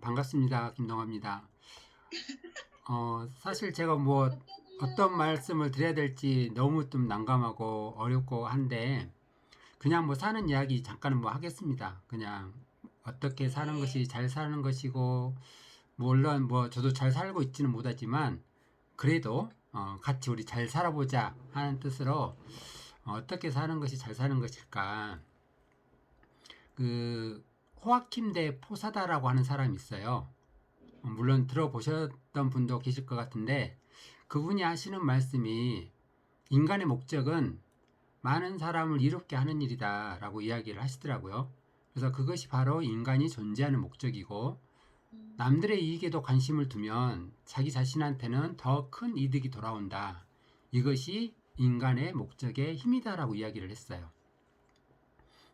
반갑습니다. 김동화입니다. 사실 제가 뭐 어떤 말씀을 드려야 될지 너무 좀 난감하고 어렵고 한데 그냥 뭐 사는 이야기 잠깐은 뭐 하겠습니다. 그냥 어떻게 사는 네. 것이 잘 사는 것이고 물론 뭐 저도 잘 살고 있지는 못하지만 그래도 같이 우리 잘 살아보자 하는 뜻으로 어떻게 사는 것이 잘 사는 것일까? 그 호아킴 대 포사다라고 하는 사람이 있어요. 물론 들어보셨던 분도 계실 것 같은데 그분이 하시는 말씀이 인간의 목적은 많은 사람을 이롭게 하는 일이다 라고 이야기를 하시더라고요. 그래서 그것이 바로 인간이 존재하는 목적이고 음, 남들의 이익에도 관심을 두면 자기 자신한테는 더 큰 이득이 돌아온다. 이것이 인간의 목적의 힘이다라고 이야기를 했어요.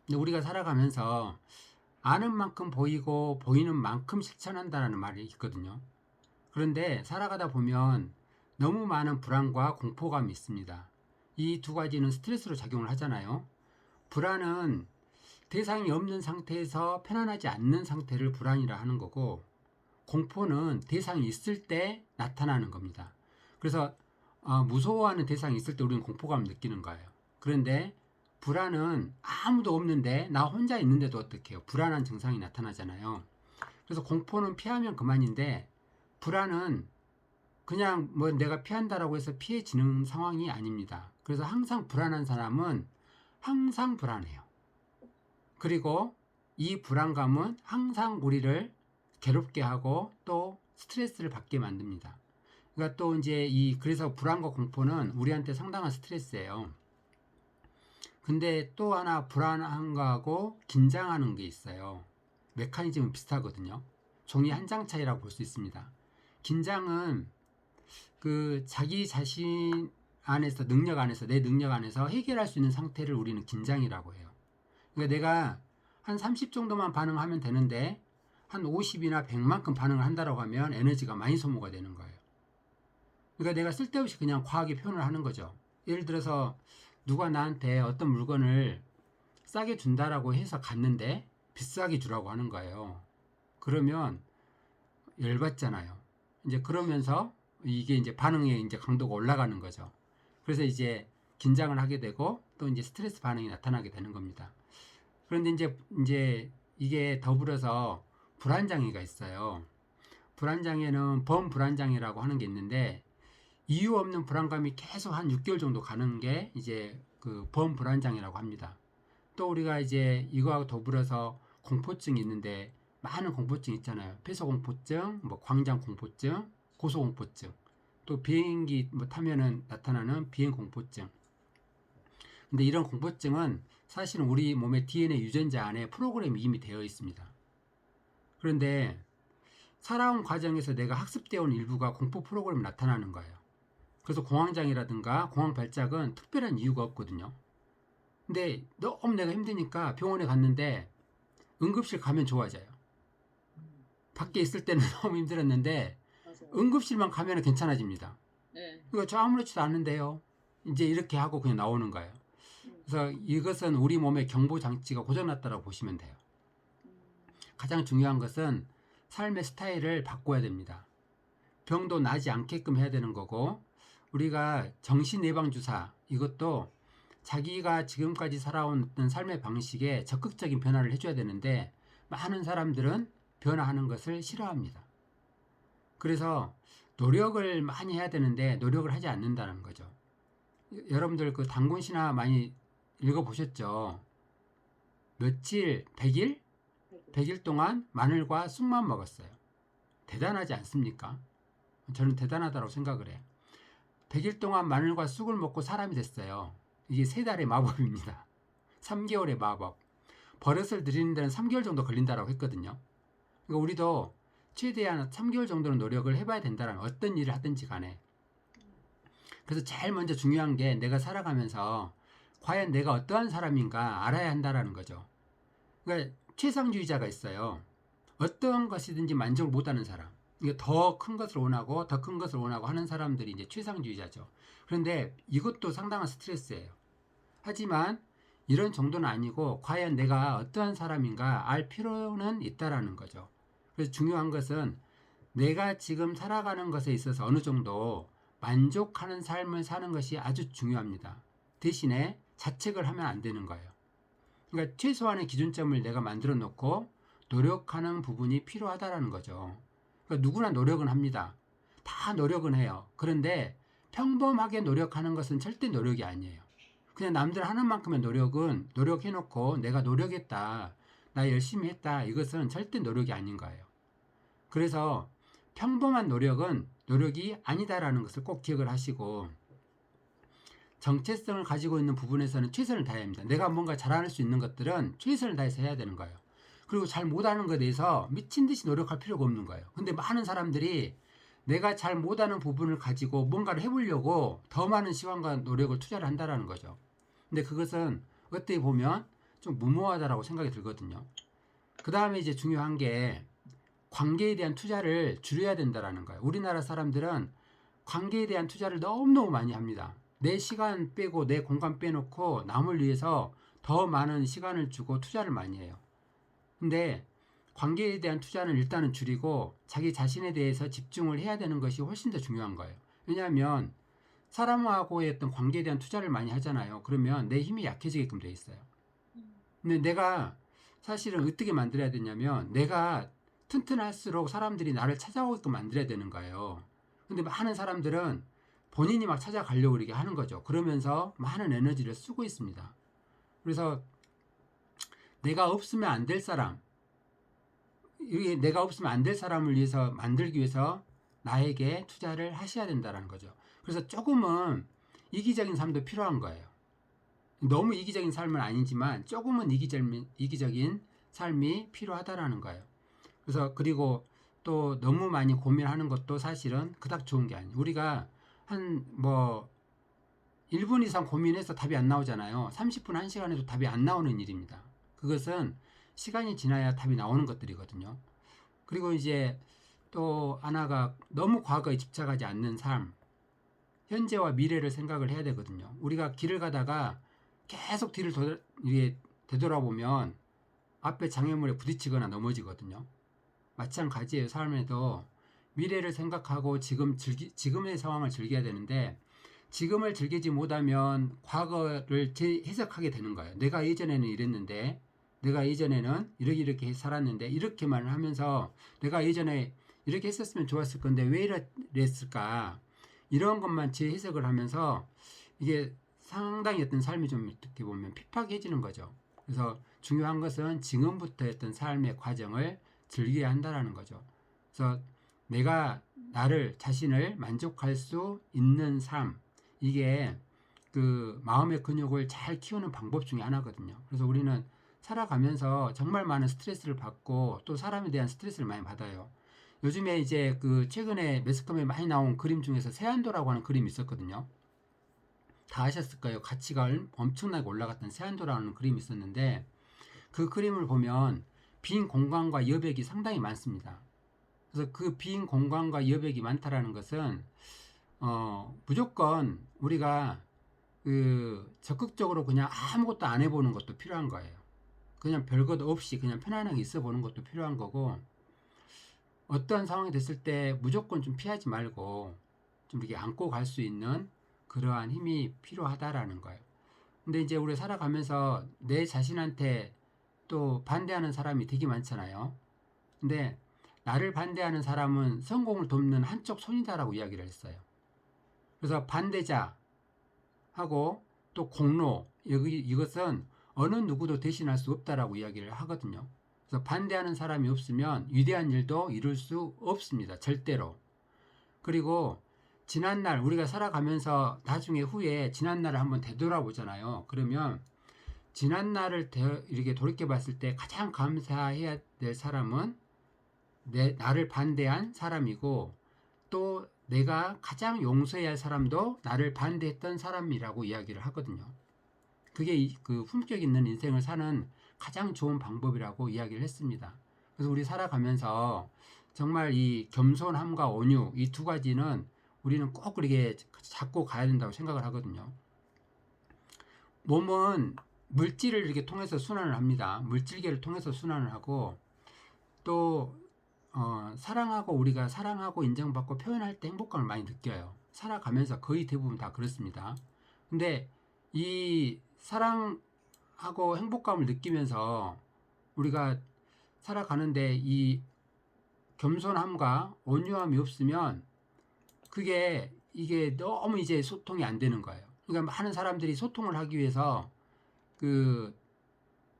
근데 우리가 살아가면서 아는 만큼 보이고 보이는 만큼 실천한다는 말이 있거든요. 그런데 살아가다 보면 너무 많은 불안과 공포감이 있습니다. 이 두 가지는 스트레스로 작용을 하잖아요. 불안은 대상이 없는 상태에서 편안하지 않는 상태를 불안이라 하는 거고, 공포는 대상이 있을 때 나타나는 겁니다. 그래서 무서워하는 대상이 있을 때 우리는 공포감을 느끼는 거예요. 그런데 불안은 아무도 없는데 나 혼자 있는데도 어떡해요? 불안한 증상이 나타나잖아요. 그래서 공포는 피하면 그만인데 불안은 그냥 뭐 내가 피한다라고 해서 피해지는 상황이 아닙니다. 그래서 항상 불안한 사람은 항상 불안해요. 그리고 이 불안감은 항상 우리를 괴롭게 하고 또 스트레스를 받게 만듭니다. 그러니까 또 이제 그래서 불안과 공포는 우리한테 상당한 스트레스예요. 근데 또 하나 불안한 거하고 긴장하는 게 있어요. 메커니즘은 비슷하거든요. 종이 한 장 차이라고 볼 수 있습니다. 긴장은 그 자기 자신 안에서 능력 안에서 내 능력 안에서 해결할 수 있는 상태를 우리는 긴장이라고 해요. 그러니까 내가 한 30 정도만 반응하면 되는데 한 50이나 100만큼 반응을 한다고 하면 에너지가 많이 소모가 되는 거예요. 그러니까 내가 쓸데없이 그냥 과하게 표현을 하는 거죠. 예를 들어서 누가 나한테 어떤 물건을 싸게 준다라고 해서 갔는데 비싸게 주라고 하는 거예요. 그러면 열받잖아요. 이제 그러면서 이게 이제 반응의 이제 강도가 올라가는 거죠. 그래서 이제 긴장을 하게 되고 또 이제 스트레스 반응이 나타나게 되는 겁니다. 그런데 이제 이게 더불어서 불안장애가 있어요. 불안장애는 범불안장애라고 하는 게 있는데 이유 없는 불안감이 계속 한 6개월 정도 가는 게 이제 그 범불안장애라고 합니다. 또 우리가 이제 이거하고 더불어서 공포증이 있는데 많은 공포증 있잖아요. 폐소공포증, 뭐 광장공포증, 고소공포증, 또 비행기 뭐 타면은 나타나는 비행공포증. 근데 이런 공포증은 사실은 우리 몸의 DNA 유전자 안에 프로그램이 이미 되어 있습니다. 그런데 살아온 과정에서 내가 학습되어 온 일부가 공포 프로그램이 나타나는 거예요. 그래서 공황장애라든가 공황발작은 특별한 이유가 없거든요. 근데 너무 내가 힘드니까 병원에 갔는데 응급실 가면 좋아져요. 밖에 있을 때는 너무 힘들었는데 맞아요. 응급실만 가면 괜찮아집니다. 네. 이거 저 아무렇지도 않은데요. 이제 이렇게 하고 그냥 나오는 거예요. 음, 그래서 이것은 우리 몸의 경보 장치가 고장났다고 보시면 돼요. 음, 가장 중요한 것은 삶의 스타일을 바꿔야 됩니다. 병도 나지 않게끔 해야 되는 거고 우리가 정신 예방 주사 이것도 자기가 지금까지 살아온 어떤 삶의 방식에 적극적인 변화를 해줘야 되는데 많은 사람들은 변화하는 것을 싫어합니다. 그래서 노력을 많이 해야 되는데 노력을 하지 않는다는 거죠. 여러분들 그 단군 신화 많이 읽어보셨죠? 며칠, 100일? 되게. 100일 동안 마늘과 쑥만 먹었어요. 대단하지 않습니까? 저는 대단하다고 생각을 해요. 100일 동안 마늘과 쑥을 먹고 사람이 됐어요. 이게 3달의 마법입니다. 3개월의 마법. 버릇을 들이는 데는 3개월 정도 걸린다고 했거든요. 그러니까 우리도 최대한 3개월 정도는 노력을 해봐야 된다는 어떤 일을 하든지 간에. 그래서 제일 먼저 중요한 게 내가 살아가면서 과연 내가 어떠한 사람인가 알아야 한다라는 거죠. 그러니까 최상주의자가 있어요. 어떤 것이든지 만족을 못하는 사람. 이게 더 큰 것을 원하고 더 큰 것을 원하고 하는 사람들이 이제 최상주의자죠. 그런데 이것도 상당한 스트레스예요. 하지만 이런 정도는 아니고 과연 내가 어떠한 사람인가 알 필요는 있다라는 거죠. 그래서 중요한 것은 내가 지금 살아가는 것에 있어서 어느 정도 만족하는 삶을 사는 것이 아주 중요합니다. 대신에 자책을 하면 안 되는 거예요. 그러니까 최소한의 기준점을 내가 만들어 놓고 노력하는 부분이 필요하다라는 거죠. 그러니까 누구나 노력은 합니다. 다 노력은 해요. 그런데 평범하게 노력하는 것은 절대 노력이 아니에요. 그냥 남들 하는 만큼의 노력은 노력해놓고 내가 노력했다, 나 열심히 했다, 이것은 절대 노력이 아닌 거예요. 그래서 평범한 노력은 노력이 아니다라는 것을 꼭 기억을 하시고, 정체성을 가지고 있는 부분에서는 최선을 다해야 합니다. 내가 뭔가 잘할 수 있는 것들은 최선을 다해서 해야 되는 거예요. 그리고 잘 못하는 것에 대해서 미친 듯이 노력할 필요가 없는 거예요. 근데 많은 사람들이 내가 잘 못하는 부분을 가지고 뭔가를 해보려고 더 많은 시간과 노력을 투자를 한다라는 거죠. 근데 그것은 어떻게 보면 좀 무모하다라고 생각이 들거든요. 그 다음에 이제 중요한 게 관계에 대한 투자를 줄여야 된다라는 거예요. 우리나라 사람들은 관계에 대한 투자를 너무너무 많이 합니다. 내 시간 빼고 내 공간 빼놓고 남을 위해서 더 많은 시간을 주고 투자를 많이 해요. 근데 관계에 대한 투자는 일단은 줄이고 자기 자신에 대해서 집중을 해야 되는 것이 훨씬 더 중요한 거예요. 왜냐하면 사람하고의 어떤 관계에 대한 투자를 많이 하잖아요. 그러면 내 힘이 약해지게끔 돼 있어요. 근데 내가 사실은 어떻게 만들어야 되냐면 내가 튼튼할수록 사람들이 나를 찾아오게끔 만들어야 되는 거예요. 근데 많은 사람들은 본인이 막 찾아가려고 이렇게 하는 거죠. 그러면서 많은 에너지를 쓰고 있습니다. 그래서 내가 없으면 안 될 사람, 이게 내가 없으면 안 될 사람을 위해서 만들기 위해서 나에게 투자를 하셔야 된다는 거죠. 그래서 조금은 이기적인 삶도 필요한 거예요. 너무 이기적인 삶은 아니지만 조금은 이기적인 삶이 필요하다라는 거예요. 그래서 그리고 또 너무 많이 고민하는 것도 사실은 그닥 좋은 게 아니에요. 우리가 한 뭐 1분 이상 고민해서 답이 안 나오잖아요. 30분, 1시간 해도 답이 안 나오는 일입니다. 그것은 시간이 지나야 답이 나오는 것들이거든요. 그리고 이제 또 하나가 너무 과거에 집착하지 않는 삶, 현재와 미래를 생각을 해야 되거든요. 우리가 길을 가다가 계속 뒤를 되돌아보면 앞에 장애물에 부딪히거나 넘어지거든요. 마찬가지예요. 삶에도 미래를 생각하고 지금의 상황을 즐겨야 되는데 지금을 즐기지 못하면 과거를 재해석하게 되는 거예요. 내가 예전에는 이랬는데, 내가 예전에는 이렇게 살았는데, 이렇게만 하면서 내가 예전에 이렇게 했었으면 좋았을 건데 왜 이랬을까? 이런 것만 재해석을 하면서 이게 상당히 어떤 삶이 좀 어떻게 보면 핍박해지는 거죠. 그래서 중요한 것은 지금부터 어떤 삶의 과정을 즐겨야 한다라는 거죠. 그래서 내가 나를 자신을 만족할 수 있는 삶, 이게 그 마음의 근육을 잘 키우는 방법 중에 하나거든요. 그래서 우리는 살아가면서 정말 많은 스트레스를 받고 또 사람에 대한 스트레스를 많이 받아요. 요즘에 이제 그 최근에 매스컴에 많이 나온 그림 중에서 세안도라고 하는 그림이 있었거든요. 다 아셨을 거예요. 가치가 엄청나게 올라갔던 세안도라는 그림이 있었는데 그 그림을 보면 빈 공간과 여백이 상당히 많습니다. 그래서 그 빈 공간과 여백이 많다라는 것은 무조건 우리가 그 적극적으로 그냥 아무것도 안 해보는 것도 필요한 거예요. 그냥 별것 없이 그냥 편안하게 있어 보는 것도 필요한 거고, 어떤 상황이 됐을 때 무조건 좀 피하지 말고 좀 이렇게 안고 갈 수 있는 그러한 힘이 필요하다라는 거예요. 근데 이제 우리 살아가면서 내 자신한테 또 반대하는 사람이 되게 많잖아요. 근데 나를 반대하는 사람은 성공을 돕는 한쪽 손이다라고 이야기를 했어요. 그래서 반대자하고 또 공로, 이것은 어느 누구도 대신할 수 없다라고 이야기를 하거든요. 그래서 반대하는 사람이 없으면 위대한 일도 이룰 수 없습니다. 절대로. 그리고 지난날 우리가 살아가면서 나중에 후에 지난날을 한번 되돌아보잖아요. 그러면 지난날을 이렇게 돌이켜 봤을 때 가장 감사해야 될 사람은 나를 반대한 사람이고, 또 내가 가장 용서해야 할 사람도 나를 반대했던 사람이라고 이야기를 하거든요. 그게 그 품격 있는 인생을 사는 가장 좋은 방법이라고 이야기를 했습니다. 그래서 우리 살아가면서 정말 이 겸손함과 온유, 이 두 가지는 우리는 꼭 그렇게 잡고 가야 된다고 생각을 하거든요. 몸은 물질을 이렇게 통해서 순환을 합니다. 물질계를 통해서 순환을 하고, 또 사랑하고 우리가 사랑하고 인정받고 표현할 때 행복감을 많이 느껴요. 살아가면서 거의 대부분 다 그렇습니다. 근데 이 사랑하고 행복감을 느끼면서 우리가 살아가는데 이 겸손함과 온유함이 없으면 이게 너무 이제 소통이 안 되는 거예요. 그러니까 많은 사람들이 소통을 하기 위해서 그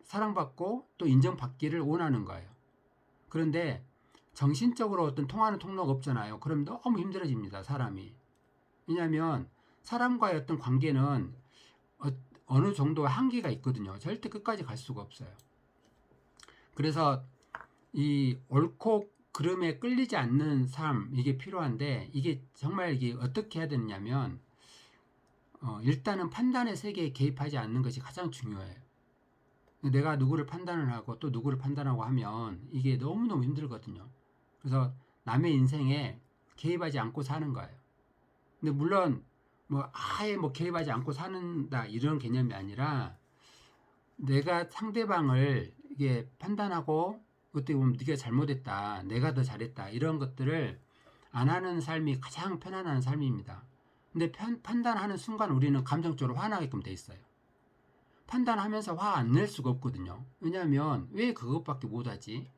사랑받고 또 인정받기를 원하는 거예요. 그런데 정신적으로 어떤 통하는 통로가 없잖아요. 그럼 너무 힘들어집니다, 사람이. 왜냐하면 사람과의 어떤 관계는 어느 정도의 한계가 있거든요. 절대 끝까지 갈 수가 없어요. 그래서 이 옳고 그름에 끌리지 않는 삶, 이게 필요한데, 이게 정말 이게 어떻게 해야 되느냐면 일단은 판단의 세계에 개입하지 않는 것이 가장 중요해요. 내가 누구를 판단을 하고 또 누구를 판단하고 하면 이게 너무너무 힘들거든요. 그래서 남의 인생에 개입하지 않고 사는 거예요. 근데 물론 뭐 아예 뭐 개입하지 않고 사는다 이런 개념이 아니라, 내가 상대방을 이게 판단하고 어떻게 보면 네가 잘못했다, 내가 더 잘했다, 이런 것들을 안 하는 삶이 가장 편안한 삶입니다. 근데 판단하는 순간 우리는 감정적으로 화나게끔 돼 있어요. 판단하면서 화 안 낼 수가 없거든요. 왜냐하면 왜 그것밖에 못하지?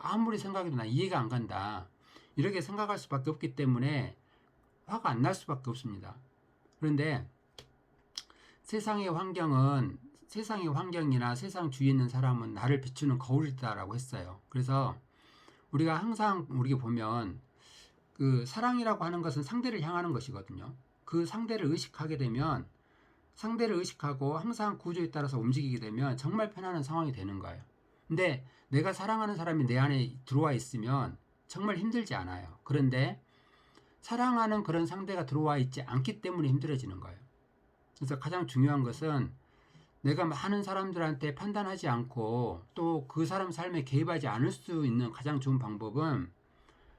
아무리 생각해도 나 이해가 안 간다, 이렇게 생각할 수밖에 없기 때문에 화가 안 날 수밖에 없습니다. 그런데 세상의 환경이나 세상 주위에 있는 사람은 나를 비추는 거울이다라고 했어요. 그래서 우리가 항상 우리가 보면 그 사랑이라고 하는 것은 상대를 향하는 것이거든요. 그 상대를 의식하게 되면, 상대를 의식하고 항상 구조에 따라서 움직이게 되면 정말 편안한 상황이 되는 거예요. 근데 내가 사랑하는 사람이 내 안에 들어와 있으면 정말 힘들지 않아요. 그런데 사랑하는 그런 상대가 들어와 있지 않기 때문에 힘들어지는 거예요. 그래서 가장 중요한 것은 내가 많은 사람들한테 판단하지 않고 또 그 사람 삶에 개입하지 않을 수 있는 가장 좋은 방법은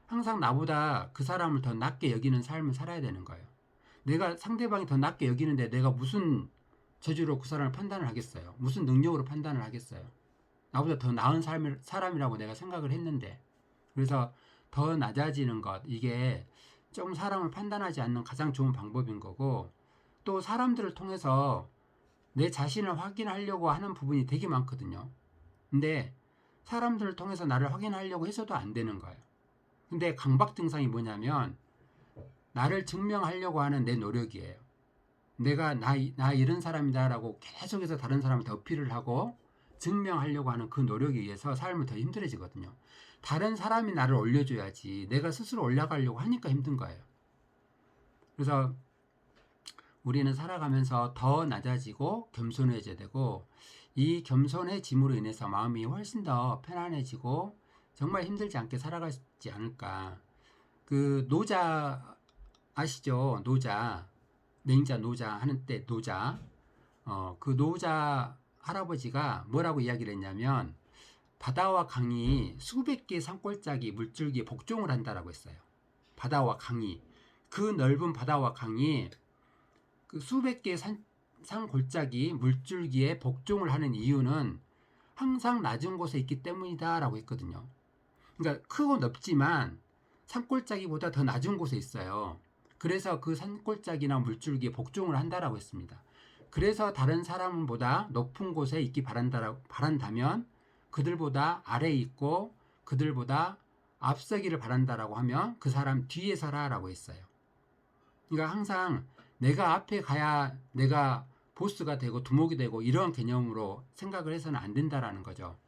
항상 나보다 그 사람을 더 낮게 여기는 삶을 살아야 되는 거예요. 내가 상대방이 더 낮게 여기는데 내가 무슨 저주로 그 사람을 판단을 하겠어요? 무슨 능력으로 판단을 하겠어요? 나보다 더 나은 사람이라고 내가 생각을 했는데. 그래서 더 낮아지는 것, 이게 좀 사람을 판단하지 않는 가장 좋은 방법인 거고, 또 사람들을 통해서 내 자신을 확인하려고 하는 부분이 되게 많거든요. 근데 사람들을 통해서 나를 확인하려고 해서도 안 되는 거예요. 근데 강박 증상이 뭐냐면 나를 증명하려고 하는 내 노력이에요. 내가 나 이런 사람이다라고 계속해서 다른 사람한테 어필을 하고 증명하려고 하는 그 노력에 의해서 삶을 더 힘들어지거든요. 다른 사람이 나를 올려줘야지 내가 스스로 올라가려고 하니까 힘든 거예요. 그래서 우리는 살아가면서 더 낮아지고 겸손해져야 되고, 이 겸손해짐으로 인해서 마음이 훨씬 더 편안해지고 정말 힘들지 않게 살아가지 않을까. 그 노자 아시죠? 노자, 맹자 노자 하는 때 노자. 그 노자 할아버지가 뭐라고 이야기를 했냐면, 바다와 강이 수백 개의 산골짜기 물줄기에 복종을 한다라고 했어요. 바다와 강이, 그 넓은 바다와 강이 그 수백 개의 산골짜기 물줄기에 복종을 하는 이유는 항상 낮은 곳에 있기 때문이다라고 했거든요. 그러니까 크고 넓지만 산골짜기보다 더 낮은 곳에 있어요. 그래서 그 산골짜기나 물줄기에 복종을 한다라고 했습니다. 그래서 다른 사람보다 높은 곳에 있기 바란다면 그들보다 아래에 있고 그들보다 앞서기를 바란다라고 하면 그 사람 뒤에 서라라고 했어요. 그러니까 항상 내가 앞에 가야 내가 보스가 되고 두목이 되고 이런 개념으로 생각을 해서는 안 된다라는 거죠.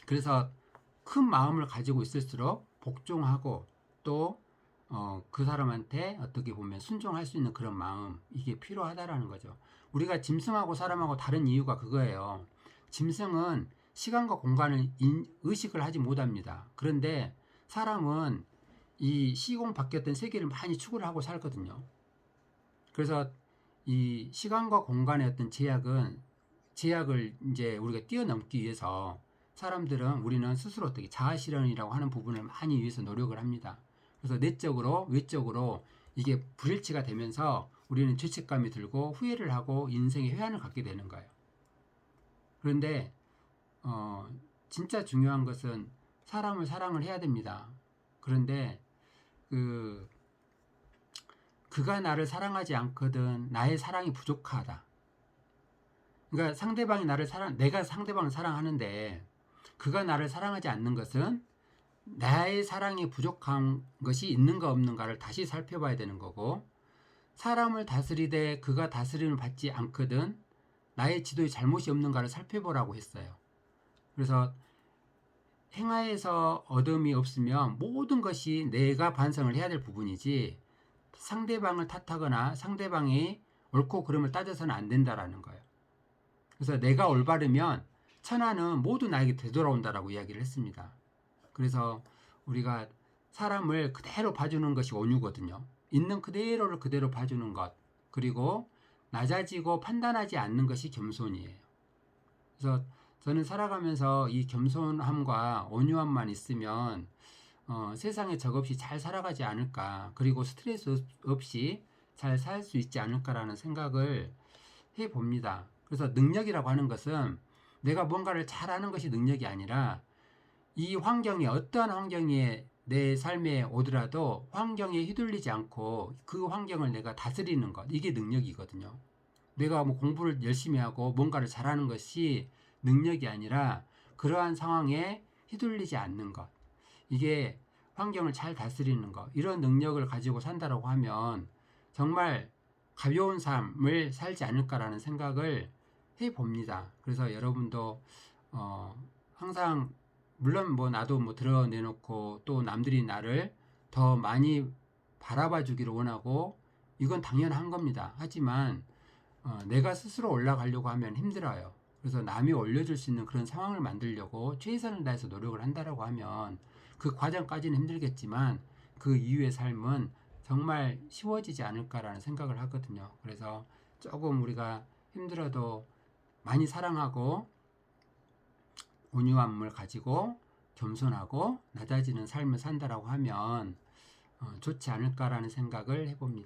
그래서 큰 마음을 가지고 있을수록 복종하고 또 그 사람한테 어떻게 보면 순종할 수 있는 그런 마음, 이게 필요하다라는 거죠. 우리가 짐승하고 사람하고 다른 이유가 그거예요. 짐승은 시간과 공간을 의식을 하지 못합니다. 그런데 사람은 이 시공 바뀌었던 세계를 많이 추구를 하고 살거든요. 그래서 이 시간과 공간의 어떤 제약을 이제 우리가 뛰어넘기 위해서 우리는 스스로 어떻게 자아실현이라고 하는 부분을 많이 위해서 노력을 합니다. 그래서 내적으로 외적으로 이게 불일치가 되면서 우리는 죄책감이 들고 후회를 하고 인생의 회한을 갖게 되는 거예요. 그런데 진짜 중요한 것은 사람을 사랑을 해야 됩니다. 그런데 그가 나를 사랑하지 않거든 나의 사랑이 부족하다. 그러니까 상대방이 내가 상대방을 사랑하는데 그가 나를 사랑하지 않는 것은 나의 사랑이 부족한 것이 있는가 없는가를 다시 살펴봐야 되는 거고, 사람을 다스리되 그가 다스림을 받지 않거든 나의 지도에 잘못이 없는가를 살펴보라고 했어요. 그래서 행하에서 얻음이 없으면 모든 것이 내가 반성을 해야 될 부분이지 상대방을 탓하거나 상대방이 옳고 그름을 따져서는 안 된다라는 거예요. 그래서 내가 올바르면 천하는 모두 나에게 되돌아온다라고 이야기를 했습니다. 그래서 우리가 사람을 그대로 봐주는 것이 온유거든요. 있는 그대로를 그대로 봐주는 것, 그리고 낮아지고 판단하지 않는 것이 겸손이에요. 그래서 저는 살아가면서 이 겸손함과 온유함만 있으면 세상에 적없이 잘 살아가지 않을까, 그리고 스트레스 없이 잘 살 수 있지 않을까라는 생각을 해봅니다. 그래서 능력이라고 하는 것은 내가 뭔가를 잘하는 것이 능력이 아니라 이 환경에, 어떠한 환경에 내 삶에 오더라도 환경에 휘둘리지 않고 그 환경을 내가 다스리는 것, 이게 능력이거든요. 내가 뭐 공부를 열심히 하고 뭔가를 잘하는 것이 능력이 아니라 그러한 상황에 휘둘리지 않는 것, 이게 환경을 잘 다스리는 것, 이런 능력을 가지고 산다라고 하면 정말 가벼운 삶을 살지 않을까라는 생각을 해봅니다. 그래서 여러분도 항상 물론 뭐 나도 뭐 드러내놓고 또 남들이 나를 더 많이 바라봐 주기를 원하고 이건 당연한 겁니다. 하지만 내가 스스로 올라가려고 하면 힘들어요. 그래서 남이 올려줄 수 있는 그런 상황을 만들려고 최선을 다해서 노력을 한다라고 하면 그 과정까지는 힘들겠지만 그 이후의 삶은 정말 쉬워지지 않을까라는 생각을 하거든요. 그래서 조금 우리가 힘들어도 많이 사랑하고 온유함을 가지고 겸손하고 낮아지는 삶을 산다라고 하면 좋지 않을까라는 생각을 해봅니다.